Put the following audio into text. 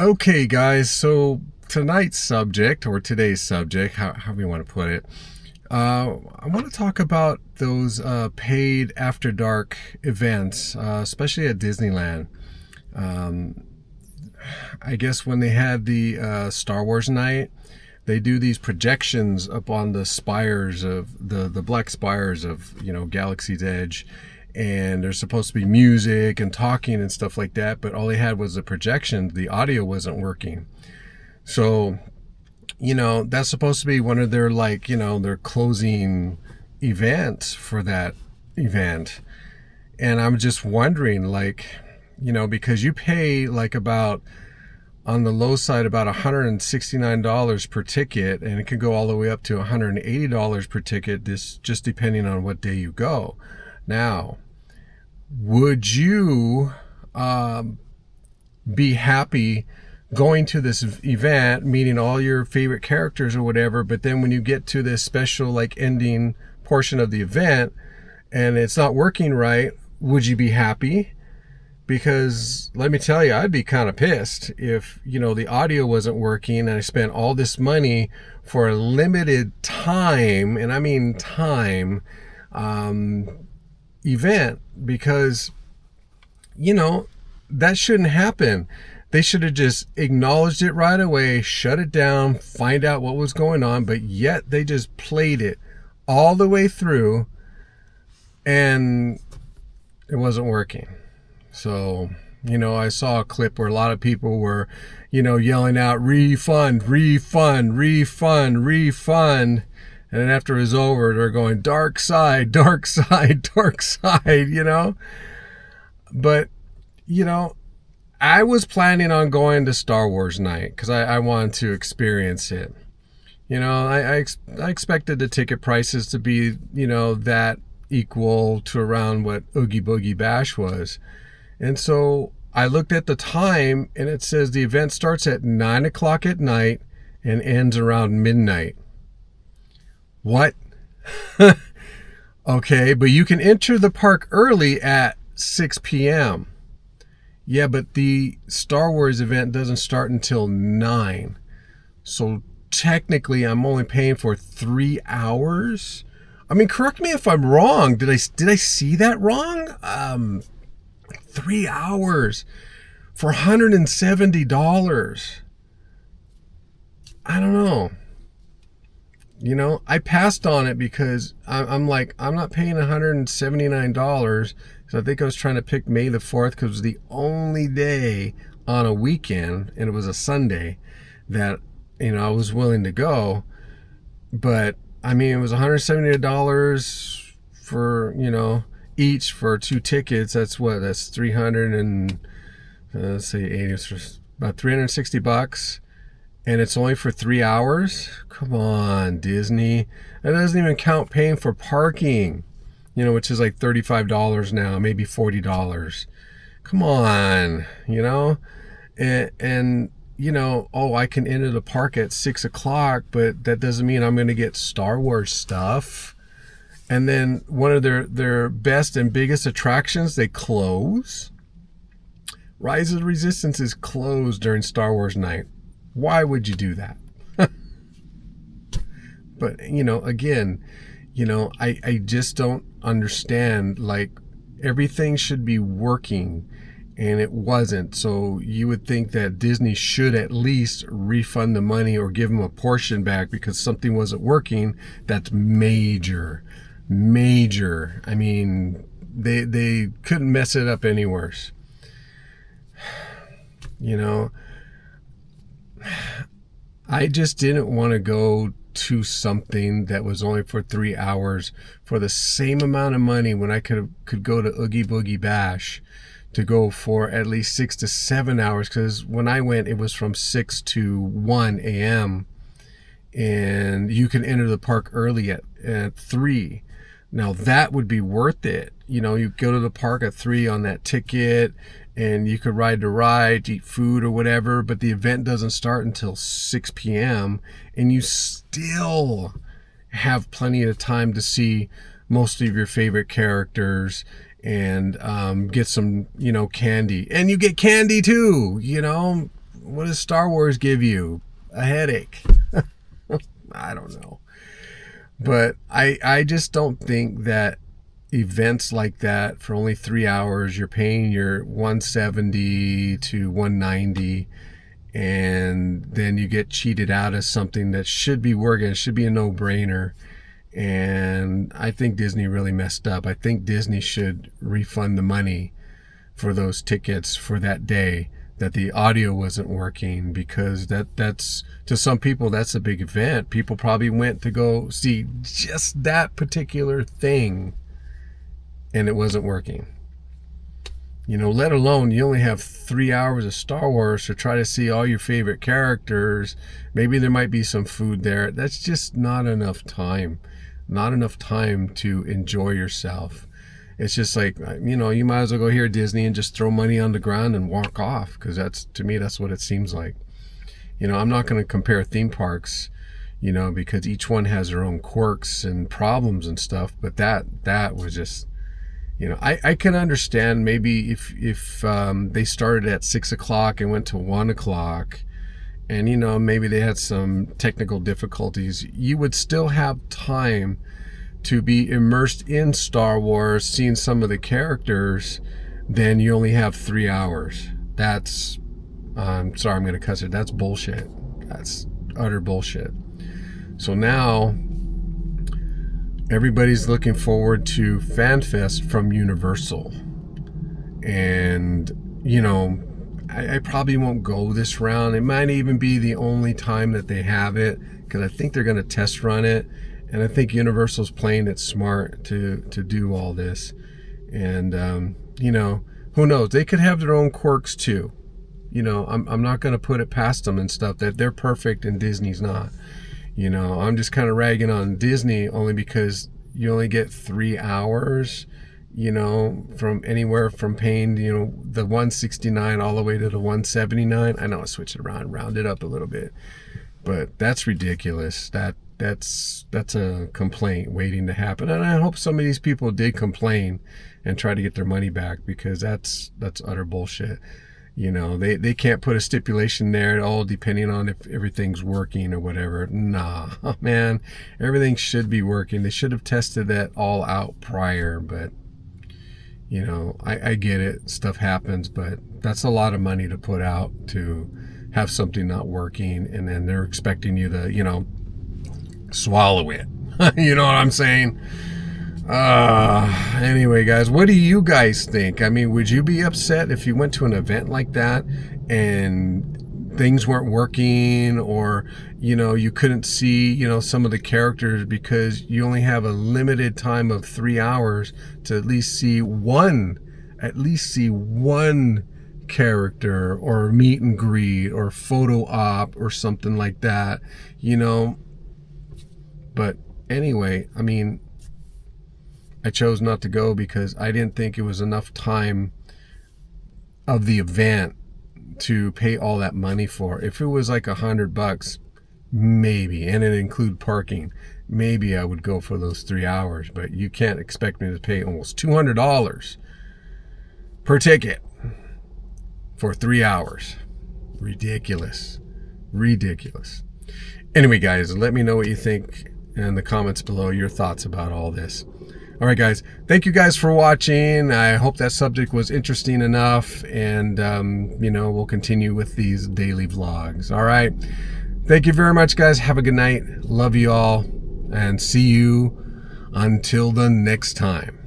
Okay, guys, so tonight's subject, or today's subject, however you want to put it, I want to talk about those paid after dark events, especially at Disneyland. Um, I guess when they had the Star Wars Night, they do these projections up on the spires of the black spires of Galaxy's Edge, and there's supposed to be music and talking and stuff like that, but all they had was the projection. The audio wasn't working. So that's supposed to be one of their their closing events for that event. And I'm just wondering, because you pay about, on the low side, about $169 per ticket, and it could go all the way up to $180 per ticket, this just depending on what day you go. Now, would you be happy going to this event, meeting all your favorite characters or whatever, but then when you get to this special ending portion of the event and it's not working right, would you be happy? Because let me tell you, I'd be kind of pissed if the audio wasn't working and I spent all this money for a limited time, and I mean time, event, because that shouldn't happen. They should have just acknowledged it right away, shut it down, find out what was going on, but yet they just played it all the way through and it wasn't working. So, I saw a clip where a lot of people were, yelling out, refund, refund, refund, refund. And then after it was over, they're going, dark side, dark side, dark side, But, I was planning on going to Star Wars Night because I wanted to experience it. I expected the ticket prices to be, that equal to around what Oogie Boogie Bash was. And so I looked at the time and it says the event starts at 9 o'clock at night and ends around midnight. What? Okay, but you can enter the park early at 6 p.m. Yeah, but the Star Wars event doesn't start until 9. So technically I'm only paying for 3 hours. I mean, correct me if I'm wrong. Did I see that wrong? 3 hours for $170. I don't know. I passed on it because I'm not paying $179. So I think I was trying to pick May the 4th because it was the only day on a weekend, and it was a Sunday, that, I was willing to go. But, I mean, it was $170 for, each for 2 tickets. That's what? That's 300 and, let's say 80, about $360. And it's only for 3 hours? Come on, Disney. That doesn't even count paying for parking, which is like $35 now, maybe $40. Come on, and I can enter the park at 6 o'clock, but that doesn't mean I'm going to get Star Wars stuff. And then one of their best and biggest attractions, they close. Rise of the Resistance is closed during Star Wars Night. Why would you do that? But, again, I just don't understand. Everything should be working, and it wasn't. So you would think that Disney should at least refund the money or give them a portion back because something wasn't working. That's major. I mean, they couldn't mess it up any worse. I just didn't want to go to something that was only for 3 hours for the same amount of money when I could go to Oogie Boogie Bash to go for at least 6 to 7 hours, because when I went it was from 6 to 1 a.m. and you can enter the park early at 3. Now that would be worth it. You go to the park at 3 on that ticket, and you could ride the ride, eat food or whatever, but the event doesn't start until 6 p.m. and you still have plenty of time to see most of your favorite characters and get some, candy. And you get candy too, what does Star Wars give you? A headache. I don't know. But I just don't think that events like that for only 3 hours, you're paying your $170 to $190, and then you get cheated out of something that should be working. It should be a no-brainer. And I think Disney really messed up. I think Disney should refund the money for those tickets for that day that the audio wasn't working, because that's to some people, that's a big event. People probably went to go see just that particular thing and it wasn't working. You know, let alone you only have 3 hours of Star Wars to try to see all your favorite characters. Maybe there might be some food there. That's just not enough time. Not enough time to enjoy yourself. It's just like, you know, you might as well go here at Disney and just throw money on the ground and walk off, because that's, to me, that's what it seems like. You know, I'm not going to compare theme parks, you know, because each one has their own quirks and problems and stuff. But that was just, you know, I can understand maybe if they started at 6 o'clock and went to 1 o'clock, and, you know, maybe they had some technical difficulties, you would still have time to be immersed in Star Wars, seeing some of the characters. Then you only have 3 hours. That's, I'm sorry, I'm going to cuss it. That's bullshit. That's utter bullshit. So now everybody's looking forward to FanFest from Universal. And, you know, I probably won't go this round. It might even be the only time that they have it, because I think they're going to test run it. And I think Universal's playing it smart to do all this. And, you know, who knows? They could have their own quirks too. You know, I'm not going to put it past them and stuff that they're perfect and Disney's not. You know, I'm just kind of ragging on Disney only because you only get 3 hours, you know, from anywhere from paying, you know, the $169 all the way to the $179. I know I switched it around, round it up a little bit. But that's ridiculous. That's a complaint waiting to happen, and I hope some of these people did complain and try to get their money back, because that's utter bullshit. You know, they can't put a stipulation there at all depending on if everything's working or whatever. Nah, man, everything should be working. They should have tested that all out prior. But, you know, I get it, stuff happens, but that's a lot of money to put out to have something not working, and then they're expecting you to, you know, swallow it. You know what I'm saying? Anyway, guys, what do you guys think? I mean, would you be upset if you went to an event like that and things weren't working, or, you know, you couldn't see, you know, some of the characters because you only have a limited time of 3 hours to at least see one character, or meet and greet, or photo op, or something like that, you know? But anyway, I mean, I chose not to go because I didn't think it was enough time of the event to pay all that money for. If it was like $100, maybe, and it include parking, maybe I would go for those 3 hours. But you can't expect me to pay almost $200 per ticket for 3 hours. Ridiculous. Anyway, guys, let me know what you think in the comments below, your thoughts about all this. All right, guys, thank you guys for watching. I hope that subject was interesting enough, and you know, we'll continue with these daily vlogs. All right, thank you very much, guys. Have a good night. Love you all, and see you until the next time.